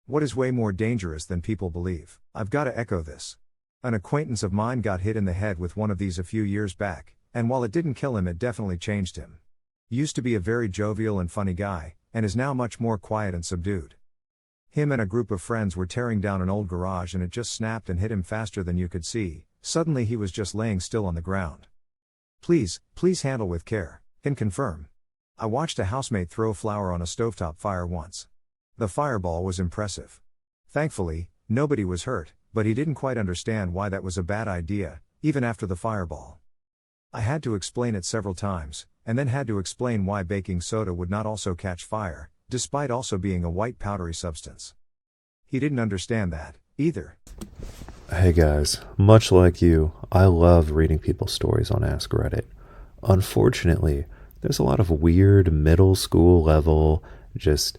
What is way more dangerous than people believe? I've got to echo this. An acquaintance of mine got hit in the head with one of these a few years back, and while it didn't kill him, it definitely changed him. Used to be a very jovial and funny guy, and is now much more quiet and subdued. Him and a group of friends were tearing down an old garage and it just snapped and hit him faster than you could see. Suddenly he was just laying still on the ground. Please handle with care. Can confirm. I watched a housemate throw flour on a stovetop fire once. The fireball was impressive. Thankfully, nobody was hurt, but he didn't quite understand why that was a bad idea, even after the fireball. I had to explain it several times, and then had to explain why baking soda would not also catch fire, despite also being a white powdery substance. He didn't understand that, either. Hey guys, much like you, I love reading people's stories on Ask Reddit. Unfortunately, there's a lot of weird middle school level, just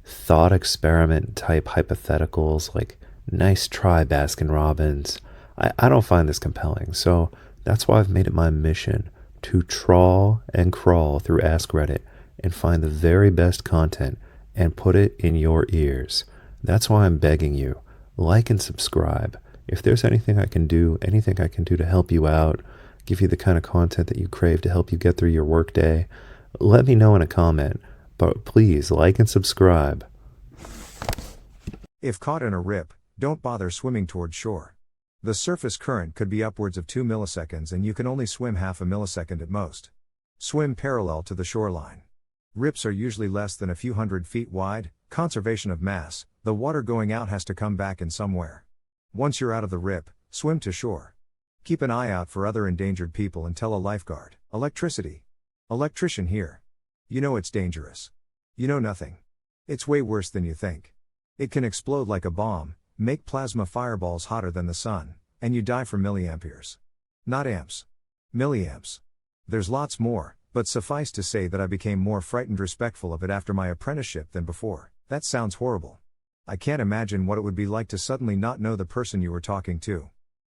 thought experiment type hypotheticals like nice try Baskin Robbins. I don't find this compelling, so that's why I've made it my mission to trawl and crawl through Ask Reddit and find the very best content and put it in your ears. That's why I'm begging you, like and subscribe. If there's anything I can do to help you out, give you the kind of content that you crave to help you get through your workday, let me know in a comment. But please, like and subscribe. If caught in a rip, don't bother swimming towards shore. The surface current could be upwards of 2 milliseconds and you can only swim half a millisecond at most. Swim parallel to the shoreline. Rips are usually less than a few hundred feet wide. Conservation of mass, the water going out has to come back in somewhere. Once you're out of the rip, swim to shore. Keep an eye out for other endangered people and tell a lifeguard. Electricity. Electrician here. You know it's dangerous. You know nothing. It's way worse than you think. It can explode like a bomb, make plasma fireballs hotter than the sun, and you die for milliamperes. Not amps. Milliamps. There's lots more, but suffice to say that I became more frightened respectful of it after my apprenticeship than before. That sounds horrible. I can't imagine what it would be like to suddenly not know the person you were talking to.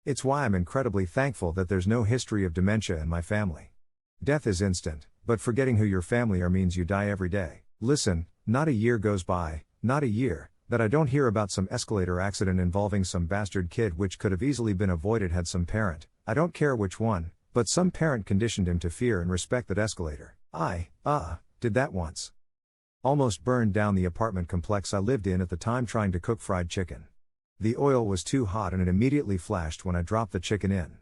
It's why I'm incredibly thankful that there's no history of dementia in my family. Death is instant, but forgetting who your family are means you die every day. Listen, not a year goes by, not a year, that I don't hear about some escalator accident involving some bastard kid which could have easily been avoided had some parent, I don't care which one, but some parent conditioned him to fear and respect that escalator. I did that once. Almost burned down the apartment complex I lived in at the time trying to cook fried chicken. The oil was too hot and it immediately flashed when I dropped the chicken in.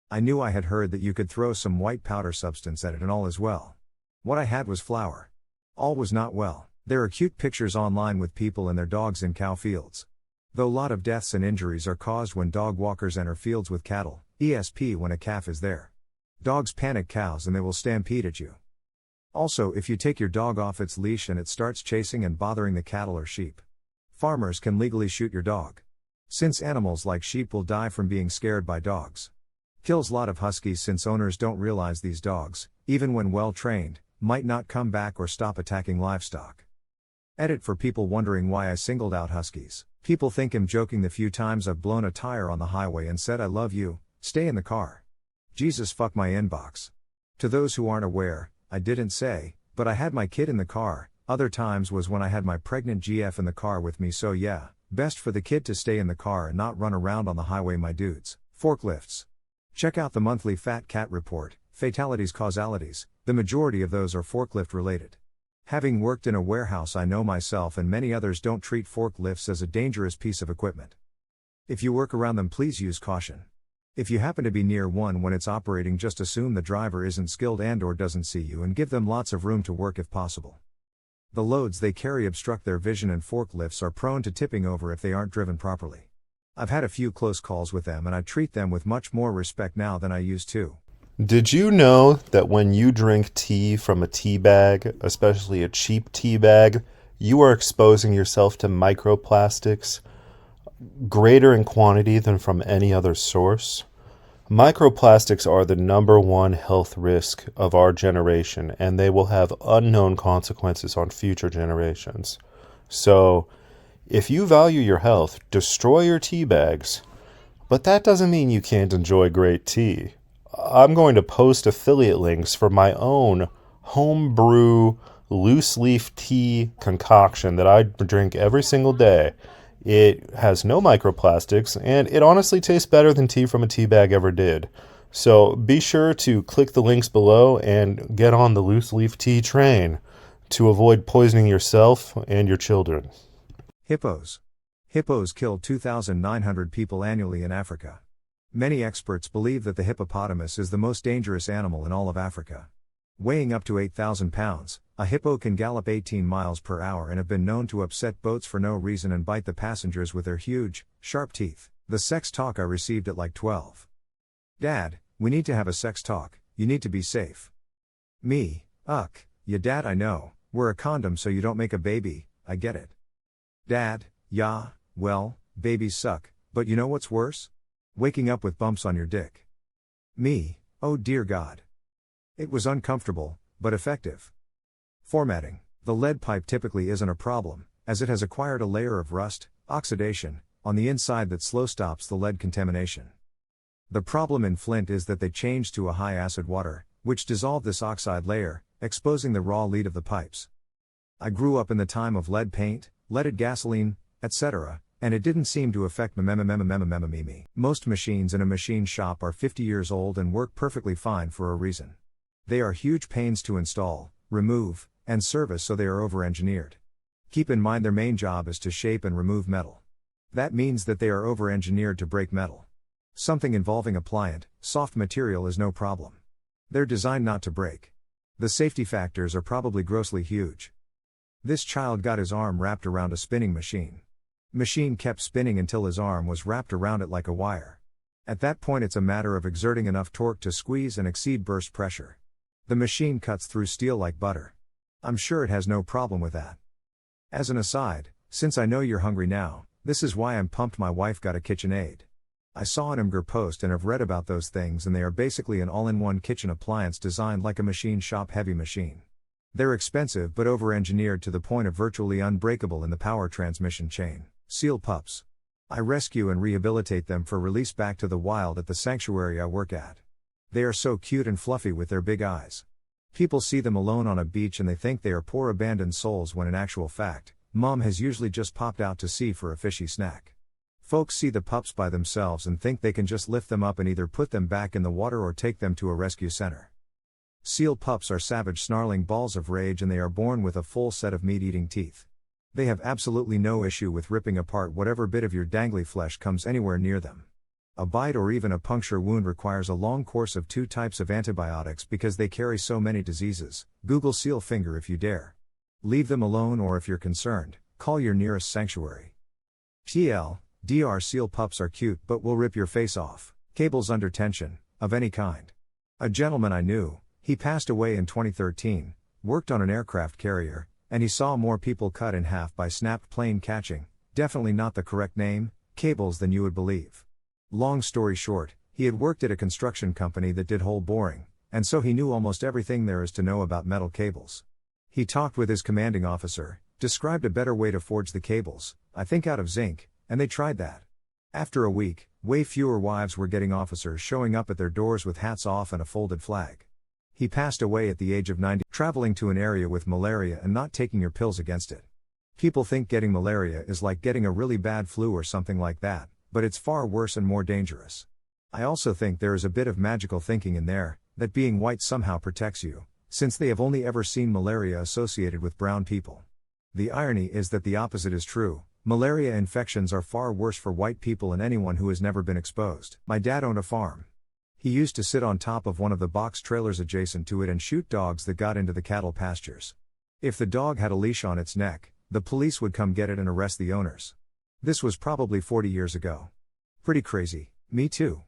I knew I had heard that you could throw some white powder substance at it and all is well. What I had was flour. All was not well. There are cute pictures online with people and their dogs in cow fields. Though a lot of deaths and injuries are caused when dog walkers enter fields with cattle, ESP when a calf is there. Dogs panic cows and they will stampede at you. Also, if you take your dog off its leash and it starts chasing and bothering the cattle or sheep, farmers can legally shoot your dog. Since animals like sheep will die from being scared by dogs. Kills a lot of huskies since owners don't realize these dogs, even when well trained, might not come back or stop attacking livestock. Edit for people wondering why I singled out huskies. People think I'm joking the few times I've blown a tire on the highway and said I love you, stay in the car. Jesus fuck my inbox. To those who aren't aware, I didn't say, but I had my kid in the car. Other times was when I had my pregnant GF in the car with me, so yeah, best for the kid to stay in the car and not run around on the highway, my dudes. Forklifts. Check out the monthly Fat Cat report, fatalities causalities, the majority of those are forklift related. Having worked in a warehouse, I know myself and many others don't treat forklifts as a dangerous piece of equipment. If you work around them, please use caution. If you happen to be near one when it's operating, just assume the driver isn't skilled and or doesn't see you and give them lots of room to work if possible. The loads they carry obstruct their vision and forklifts are prone to tipping over if they aren't driven properly. I've had a few close calls with them and I treat them with much more respect now than I used to. Did you know that when you drink tea from a tea bag, especially a cheap tea bag, you are exposing yourself to microplastics greater in quantity than from any other source? Microplastics are the #1 health risk of our generation, and they will have unknown consequences on future generations. So, if you value your health, destroy your tea bags. But that doesn't mean you can't enjoy great tea. I'm going to post affiliate links for my own homebrew loose leaf tea concoction that I drink every single day. It has no microplastics, and it honestly tastes better than tea from a tea bag ever did. So be sure to click the links below and get on the loose leaf tea train to avoid poisoning yourself and your children. Hippos. Hippos kill 2,900 people annually in Africa. Many experts believe that the hippopotamus is the most dangerous animal in all of Africa. Weighing up to 8,000 pounds, a hippo can gallop 18 miles per hour and have been known to upset boats for no reason and bite the passengers with their huge, sharp teeth. The sex talk I received at like 12. Dad, we need to have a sex talk, you need to be safe. Me, yeah dad I know, wear a condom so you don't make a baby, I get it. Dad, yeah, well, babies suck, but you know what's worse? Waking up with bumps on your dick. Me, oh dear God. It was uncomfortable, but effective. Formatting. The lead pipe typically isn't a problem, as it has acquired a layer of rust, oxidation, on the inside that slow stops the lead contamination. The problem in Flint is that they changed to a high acid water, which dissolved this oxide layer, exposing the raw lead of the pipes. I grew up in the time of lead paint, leaded gasoline, etc., and it didn't seem to affect me. Most machines in a machine shop are 50 years old and work perfectly fine for a reason. They are huge pains to install, remove, and service, so they are over-engineered. Keep in mind their main job is to shape and remove metal. That means that they are over-engineered to break metal. Something involving a pliant, soft material is no problem. They're designed not to break. The safety factors are probably grossly huge. This child got his arm wrapped around a spinning machine. Machine kept spinning until his arm was wrapped around it like a wire. At that point it's a matter of exerting enough torque to squeeze and exceed burst pressure. The machine cuts through steel like butter. I'm sure it has no problem with that. As an aside, since I know you're hungry now, this is why I'm pumped my wife got a KitchenAid. I saw an Imgur post and have read about those things, and they are basically an all-in-one kitchen appliance designed like a machine shop heavy machine. They're expensive but over-engineered to the point of virtually unbreakable in the power transmission chain. Seal pups. I rescue and rehabilitate them for release back to the wild at the sanctuary I work at. They are so cute and fluffy with their big eyes. People see them alone on a beach and they think they are poor abandoned souls, when in actual fact, mom has usually just popped out to sea for a fishy snack. Folks see the pups by themselves and think they can just lift them up and either put them back in the water or take them to a rescue center. Seal pups are savage snarling balls of rage, and they are born with a full set of meat-eating teeth. They have absolutely no issue with ripping apart whatever bit of your dangly flesh comes anywhere near them. A bite or even a puncture wound requires a long course of 2 types of antibiotics because they carry so many diseases. Google seal finger if you dare. Leave them alone, or if you're concerned, call your nearest sanctuary. TLDR, seal pups are cute but will rip your face off. Cables under tension, of any kind. A gentleman I knew, he passed away in 2013, worked on an aircraft carrier, and he saw more people cut in half by snapped plane catching, definitely not the correct name, cables, than you would believe. Long story short, he had worked at a construction company that did hole boring, and so he knew almost everything there is to know about metal cables. He talked with his commanding officer, described a better way to forge the cables, I think out of zinc, and they tried that. After a week, way fewer wives were getting officers showing up at their doors with hats off and a folded flag. He passed away at the age of 90, traveling to an area with malaria and not taking your pills against it. People think getting malaria is like getting a really bad flu or something like that, but it's far worse and more dangerous. I also think there is a bit of magical thinking in there, that being white somehow protects you, since they have only ever seen malaria associated with brown people. The irony is that the opposite is true. Malaria infections are far worse for white people and anyone who has never been exposed. My dad owned a farm. He used to sit on top of one of the box trailers adjacent to it and shoot dogs that got into the cattle pastures. If the dog had a leash on its neck, the police would come get it and arrest the owners. This was probably 40 years ago. Pretty crazy, me too.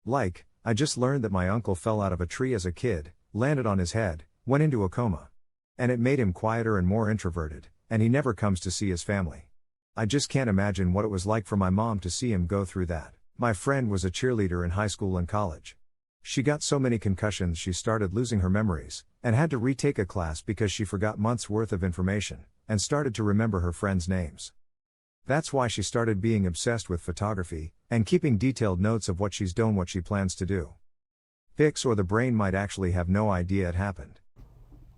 I just learned that my uncle fell out of a tree as a kid, landed on his head, went into a coma. And it made him quieter and more introverted, and he never comes to see his family. I just can't imagine what it was like for my mom to see him go through that. My friend was a cheerleader in high school and college. She got so many concussions she started losing her memories, and had to retake a class because she forgot months' worth of information, and started to remember her friends' names. That's why she started being obsessed with photography, and keeping detailed notes of what she's done, what she plans to do. Pics, or the brain might actually have no idea it happened.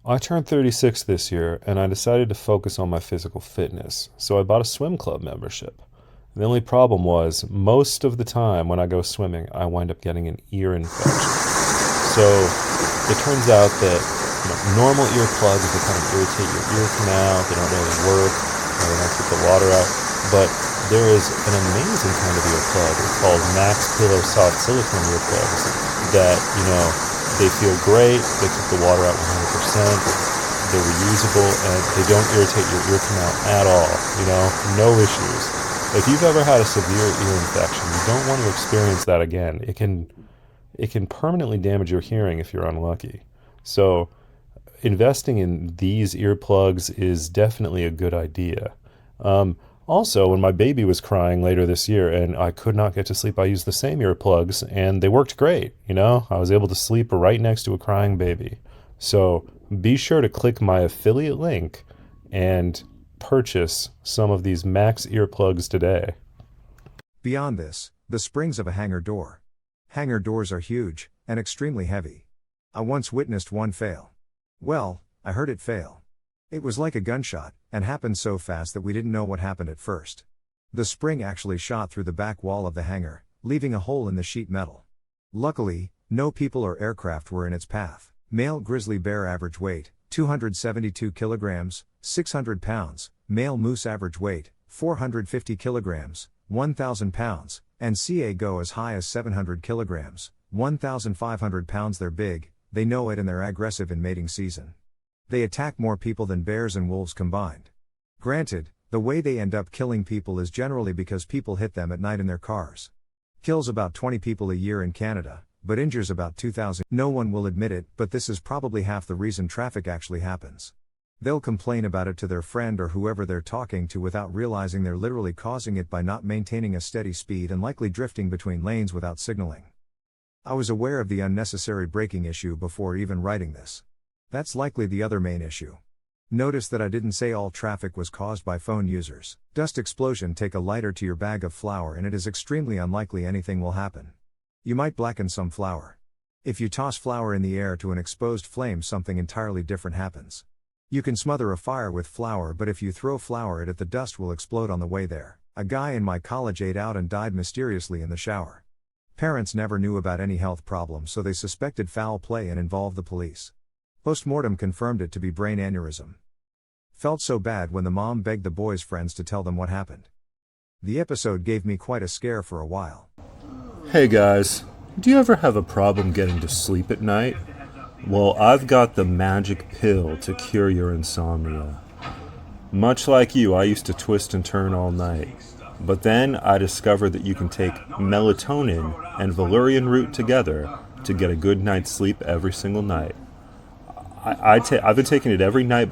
I turned 36 this year, and I decided to focus on my physical fitness, so I bought a swim club membership. The only problem was, most of the time when I go swimming, I wind up getting an ear infection. So it turns out that normal earplugs, they kind of irritate your ear canal, they don't really work, they don't keep the water out, but there is an amazing kind of earplug. It's called Mack's Pillow Soft Silicone earplugs that, they feel great, they keep the water out 100%, they're reusable, and they don't irritate your ear canal at all, no issues. If you've ever had a severe ear infection, you don't want to experience that again. It can permanently damage your hearing if you're unlucky. So investing in these earplugs is definitely a good idea. Also, when my baby was crying later this year and I could not get to sleep, I used the same earplugs and they worked great. I was able to sleep right next to a crying baby. So be sure to click my affiliate link and purchase some of these Mack's earplugs today. Beyond this, the springs of a hangar door. Hangar doors are huge and extremely heavy. I once witnessed one fail. Well, I heard it fail. It was like a gunshot, and happened so fast that we didn't know what happened at first. The spring actually shot through the back wall of the hangar, leaving a hole in the sheet metal. Luckily, no people or aircraft were in its path. Male grizzly bear average weight, 272 kilograms, 600 pounds, male moose average weight, 450 kilograms, 1,000 pounds, and CA go as high as 700 kilograms, 1,500 pounds. They're big, they know it, and they're aggressive in mating season. They attack more people than bears and wolves combined. Granted, the way they end up killing people is generally because people hit them at night in their cars. Kills about 20 people a year in Canada, but injures about 2,000. No one will admit it, but this is probably half the reason traffic actually happens. They'll complain about it to their friend or whoever they're talking to without realizing they're literally causing it by not maintaining a steady speed and likely drifting between lanes without signaling. I was aware of the unnecessary braking issue before even writing this. That's likely the other main issue. Notice that I didn't say all traffic was caused by phone users. Dust explosion. Take a lighter to your bag of flour and it is extremely unlikely anything will happen. You might blacken some flour. If you toss flour in the air to an exposed flame, something entirely different happens. You can smother a fire with flour, but if you throw flour at it, the dust will explode on the way there. A guy in my college ate out and died mysteriously in the shower. Parents never knew about any health problems, so they suspected foul play and involved the police. Postmortem confirmed it to be brain aneurysm. Felt so bad when the mom begged the boy's friends to tell them what happened. The episode gave me quite a scare for a while. Hey guys, do you ever have a problem getting to sleep at night? Well, I've got the magic pill to cure your insomnia. Much like you, I used to twist and turn all night. But then I discovered that you can take melatonin and Valerian Root together to get a good night's sleep every single night. I've been taking it every night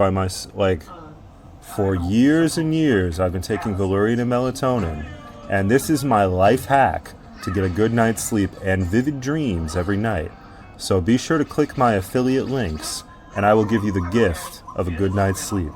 for years and years. I've been taking Valerian and melatonin, and this is my life hack to get a good night's sleep and vivid dreams every night. So be sure to click my affiliate links, and I will give you the gift of a good night's sleep.